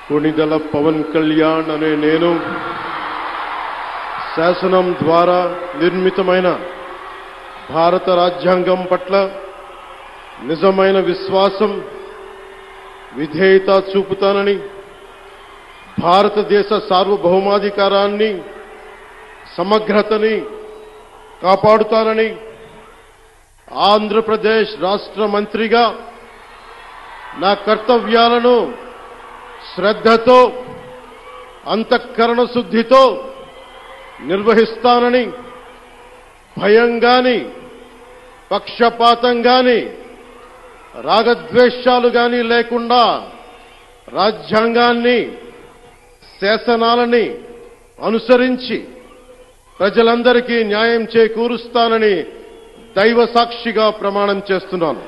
కొణిదెల పవన్ కళ్యాణ్ అనే నేను శాసనం ద్వారా నిర్మితమైన భారత రాజ్యాంగం పట్ల నిజమైన విశ్వాసం విధేయత చూపుతానని భారతదేశ సార్వభౌమాధికారాన్ని సమగ్రతని కాపాడుతానని ఆంధ్రప్రదేశ్ రాష్ట్ర మంత్రిగా నా కర్తవ్యాలను శ్రద్ధతో అంతఃకరణ శుద్ధితో నిర్వహిస్తానని భయం గాని పక్షపాతం గాని రాగద్వేషాలు గాని లేకుండా రాజ్యాంగాన్ని శాసనాలని అనుసరించి ప్రజలందరికీ న్యాయం చేకూరుస్తానని దైవ సాక్షిగా ప్రమాణం చేస్తున్నాను.